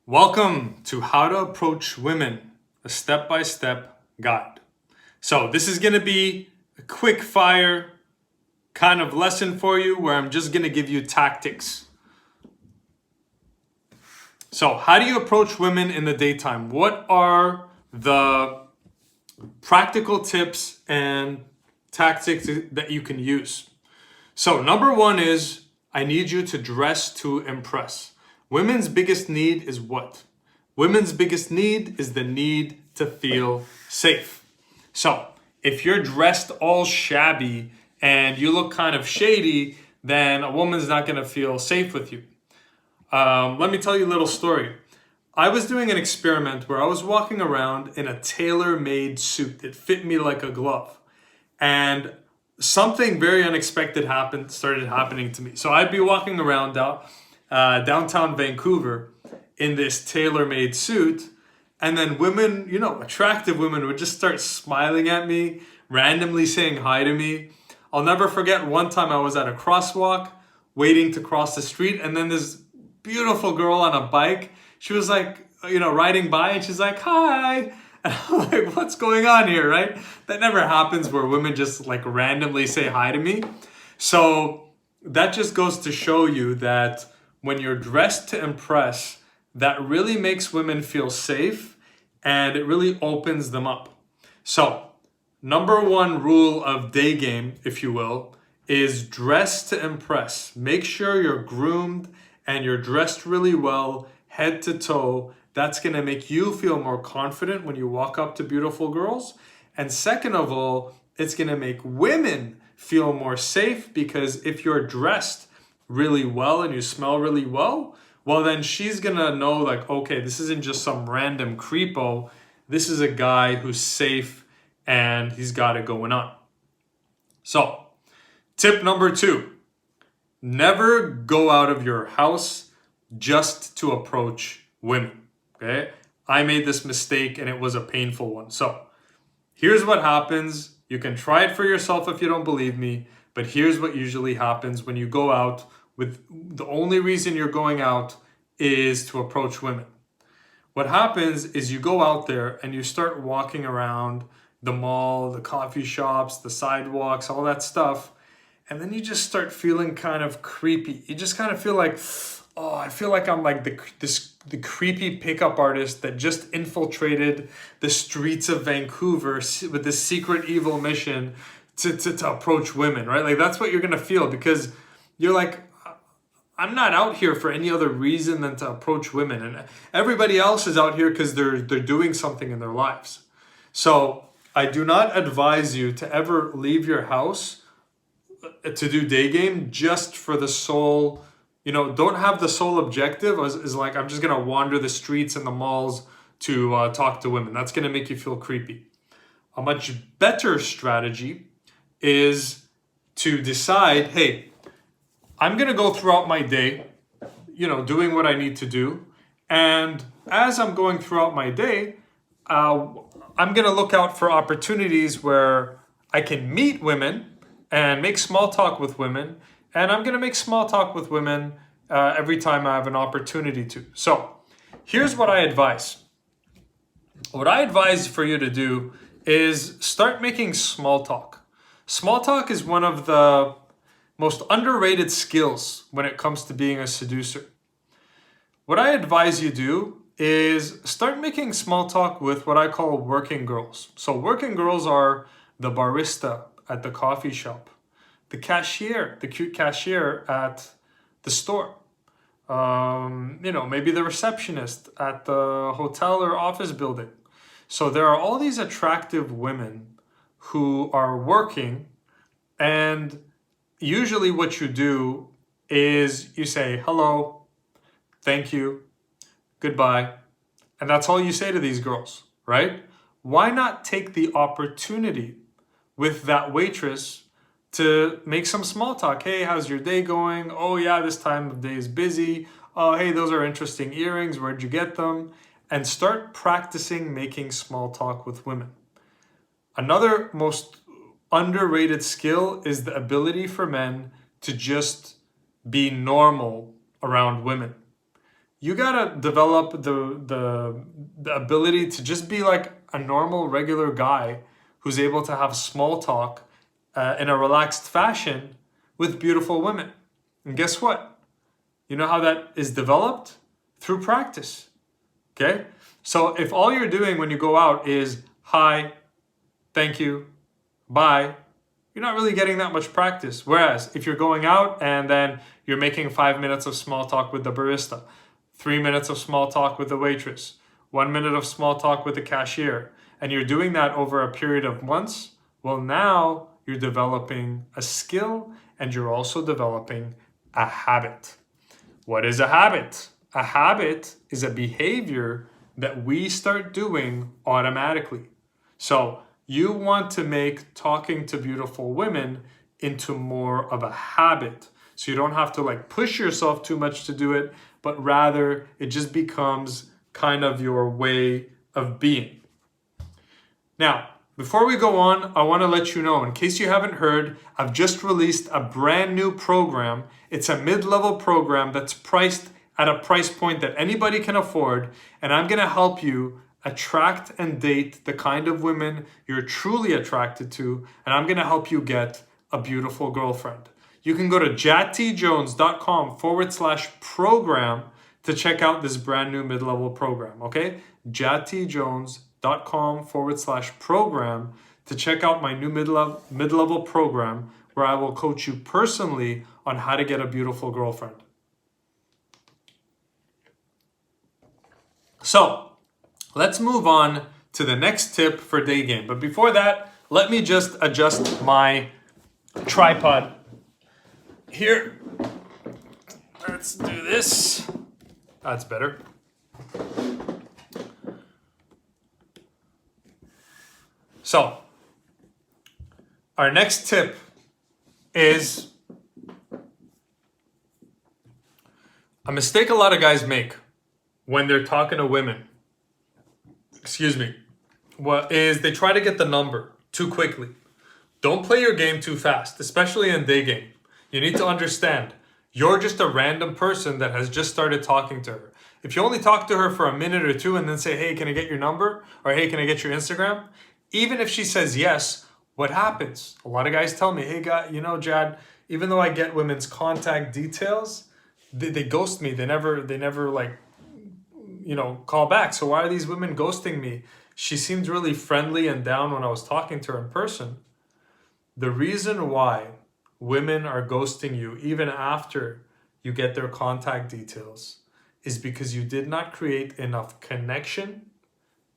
Welcome to How to Approach Women, a step-by-step guide. So this is going to be a quick fire kind of lesson for you where I'm just going to give you tactics. So how do you approach women in the daytime? What are the practical tips and tactics that you can use? So number one is I need you to dress to impress. Women's biggest need is what? Women's biggest need is the need to feel safe. So if you're dressed all shabby and you look kind of shady, then a woman's not going to feel safe with you. Let me tell you a little story. I was doing an experiment where I was walking around in a tailor-made suit. It fit me like a glove. And something very unexpected started happening to me. So I'd be walking around downtown Vancouver in this tailor-made suit, and then women, attractive women would just start smiling at me, randomly saying hi to me. I'll never forget one time I was at a crosswalk waiting to cross the street, and then this beautiful girl on a bike, she was like, riding by, and she's like, hi. And I'm like, what's going on here, right? That never happens where women just like randomly say hi to me. So that just goes to show you that when you're dressed to impress, that really makes women feel safe and it really opens them up. So number one rule of day game, if you will, is dress to impress. Make sure you're groomed and you're dressed really well, head to toe. That's going to make you feel more confident when you walk up to beautiful girls. And second of all, it's going to make women feel more safe, because if you're dressed really well and you smell really well, well, then she's going to know like, okay, this isn't just some random creepo. This is a guy who's safe and he's got it going on. So tip number two, never go out of your house just to approach women. Okay, I made this mistake and it was a painful one. So here's what happens. You can try it for yourself if you don't believe me, but here's what usually happens when you go out with the only reason you're going out is to approach women. What happens is you go out there and you start walking around the mall, the coffee shops, the sidewalks, all that stuff. And then you just start feeling kind of creepy. You just kind of feel like, oh, I feel like I'm like the creepy pickup artist that just infiltrated the streets of Vancouver with this secret evil mission to approach women, right? Like that's what you're gonna feel, because you're like, I'm not out here for any other reason than to approach women, and everybody else is out here because they're doing something in their lives. So I do not advise you to ever leave your house to do day game just for the sole, don't have the sole objective is like, I'm just going to wander the streets and the malls to talk to women. That's going to make you feel creepy. A much better strategy is to decide, hey, I'm going to go throughout my day, doing what I need to do. And as I'm going throughout my day, I'm going to look out for opportunities where I can meet women and make small talk with women. And I'm going to make small talk with women every time I have an opportunity to. So here's what I advise. What I advise for you to do is start making small talk. Small talk is one of the most underrated skills when it comes to being a seducer. What I advise you do is start making small talk with what I call working girls. So working girls are the barista at the coffee shop, the cashier, the cute cashier at the store, maybe the receptionist at the hotel or office building. So there are all these attractive women who are working, and usually what you do is you say, hello, thank you, goodbye. And that's all you say to these girls, right? Why not take the opportunity with that waitress to make some small talk? Hey, how's your day going? Oh yeah, this time of day is busy. Oh, hey, those are interesting earrings. Where'd you get them? And start practicing making small talk with women. Another most underrated skill is the ability for men to just be normal around women. you gotta develop the ability to just be like a normal, regular guy who's able to have small talk in a relaxed fashion with beautiful women. And guess what? You know how that is developed? Through practice. Okay? So if all you're doing when you go out is hi, thank you, bye, you're not really getting that much practice. Whereas if you're going out and then you're making 5 minutes of small talk with the barista, 3 minutes of small talk with the waitress, 1 minute of small talk with the cashier, and you're doing that over a period of months, well, now you're developing a skill and you're also developing a habit. What is a habit? A habit is a behavior that we start doing automatically. So you want to make talking to beautiful women into more of a habit. So you don't have to like push yourself too much to do it, but rather it just becomes kind of your way of being. Now, before we go on, I want to let you know, in case you haven't heard, I've just released a brand new program. It's a mid-level program that's priced at a price point that anybody can afford, and I'm going to help you attract and date the kind of women you're truly attracted to, and I'm going to help you get a beautiful girlfriend. You can go to jadtjones.com/program to check out this brand new mid-level program, okay? jadtjones.com/program to check out my new mid-level program where I will coach you personally on how to get a beautiful girlfriend. So, let's move on to the next tip for day game. But before that, let me just adjust my tripod here. Let's do this. That's better. So, our next tip is a mistake a lot of guys make when they're talking to women. What is they try to get the number too quickly. Don't play your game too fast, especially in day game. You need to understand, you're just a random person that has just started talking to her. If you only talk to her for a minute or two and then say, hey, can I get your number? Or hey, can I get your Instagram? Even if she says yes, what happens? A lot of guys tell me, hey, guy, Jad, even though I get women's contact details, they ghost me. They never like, call back. So why are these women ghosting me? She seemed really friendly and down when I was talking to her in person. The reason why women are ghosting you even after you get their contact details is because you did not create enough connection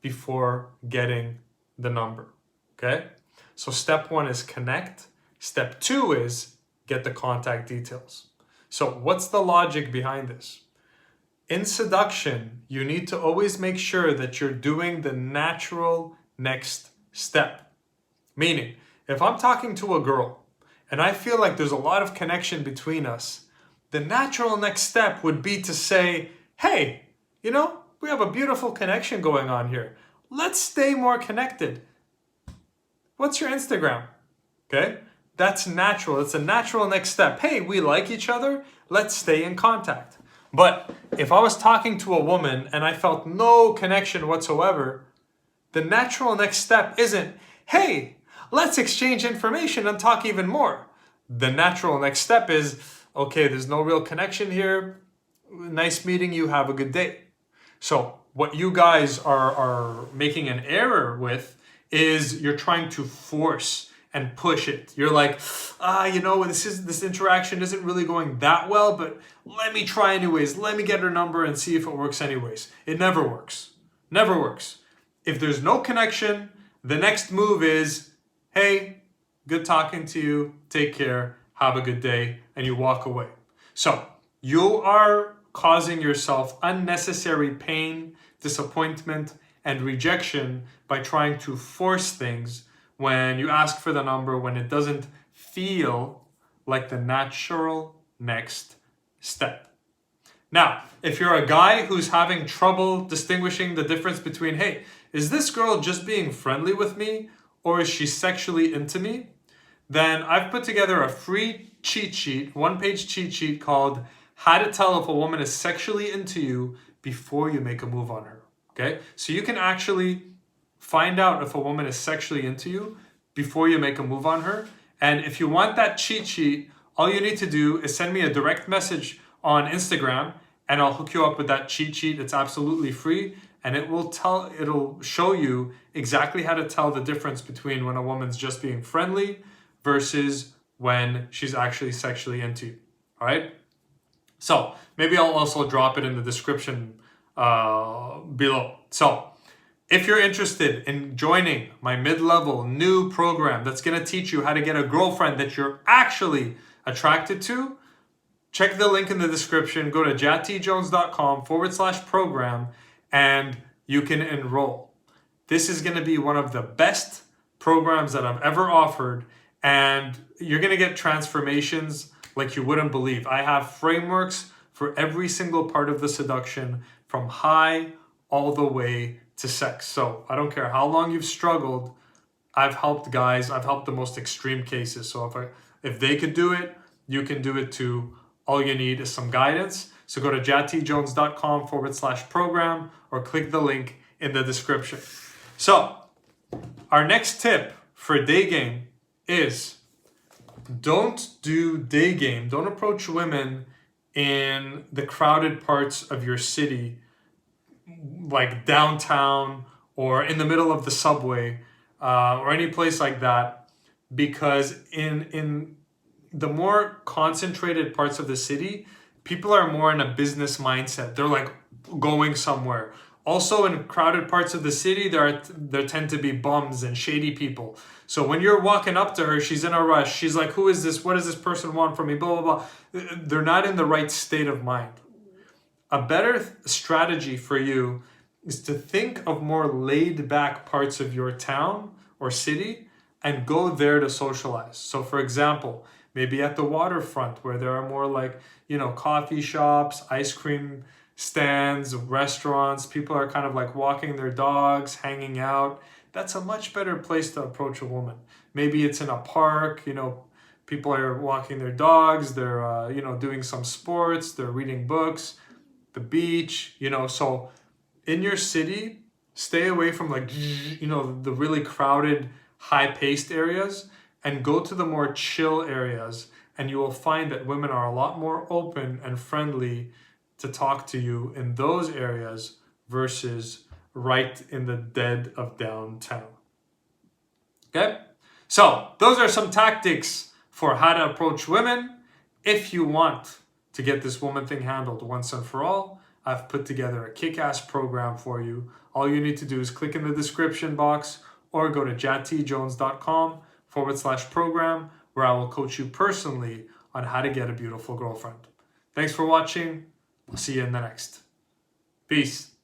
before getting the number, okay? So step 1 is connect. Step 2 is get the contact details. So what's the logic behind this? In seduction, you need to always make sure that you're doing the natural next step. Meaning, if I'm talking to a girl and I feel like there's a lot of connection between us, the natural next step would be to say, hey, we have a beautiful connection going on here. Let's stay more connected. What's your Instagram? Okay? That's natural. It's a natural next step. Hey, we like each other. Let's stay in contact. But if I was talking to a woman and I felt no connection whatsoever, the natural next step isn't, hey, let's exchange information and talk even more. The natural next step is, okay, there's no real connection here. Nice meeting you. Have a good day. So what you guys are making an error with is you're trying to force and push it. You're like, this interaction isn't really going that well, but let me try anyways. Let me get her number and see if it works anyways. It never works. Never works. If there's no connection, the next move is, hey, good talking to you. Take care. Have a good day. And you walk away. So you are causing yourself unnecessary pain, disappointment, and rejection by trying to force things when you ask for the number, when it doesn't feel like the natural next step. Now, if you're a guy who's having trouble distinguishing the difference between, hey, is this girl just being friendly with me or is she sexually into me? Then I've put together a free cheat sheet, 1-page cheat sheet called how to tell if a woman is sexually into you before you make a move on her. Okay? So you can actually find out if a woman is sexually into you before you make a move on her. And if you want that cheat sheet, all you need to do is send me a direct message on Instagram and I'll hook you up with that cheat sheet. It's absolutely free and it'll show you exactly how to tell the difference between when a woman's just being friendly versus when she's actually sexually into you. All right? So maybe I'll also drop it in the description below. So if you're interested in joining my mid-level new program that's going to teach you how to get a girlfriend that you're actually attracted to, check the link in the description. Go to jatjones.com/program and you can enroll. This is going to be one of the best programs that I've ever offered, and you're going to get transformations like you wouldn't believe. I have frameworks for every single part of the seduction, from high all the way to sex. So I don't care how long you've struggled, I've helped guys, I've helped the most extreme cases. So if they could do it, you can do it too. All you need is some guidance. So go to jatjones.com/program or click the link in the description. So our next tip for day game is don't do day game. Don't approach women in the crowded parts of your city, like downtown or in the middle of the subway or any place like that, because in the more concentrated parts of the city, people are more in a business mindset. They're like going somewhere. Also in crowded parts of the city, there tend to be bums and shady people. So when you're walking up to her, she's in a rush. She's like, who is this? What does this person want from me? Blah, blah, blah. They're not in the right state of mind. A better strategy for you is to think of more laid back parts of your town or city and go there to socialize. So for example, maybe at the waterfront where there are more like, coffee shops, ice cream stands, restaurants, people are kind of like walking their dogs, hanging out. That's a much better place to approach a woman. Maybe it's in a park, people are walking their dogs, they're, doing some sports, they're reading books, the beach, so in your city, stay away from the really crowded, high-paced areas and go to the more chill areas, and you will find that women are a lot more open and friendly to talk to you in those areas versus right in the dead of downtown. Okay? So those are some tactics for how to approach women. If you want to get this woman thing handled once and for all, I've put together a kick-ass program for you. All you need to do is click in the description box or go to jatjones.com/program, where I will coach you personally on how to get a beautiful girlfriend. Thanks for watching. I'll see you in the next. Peace.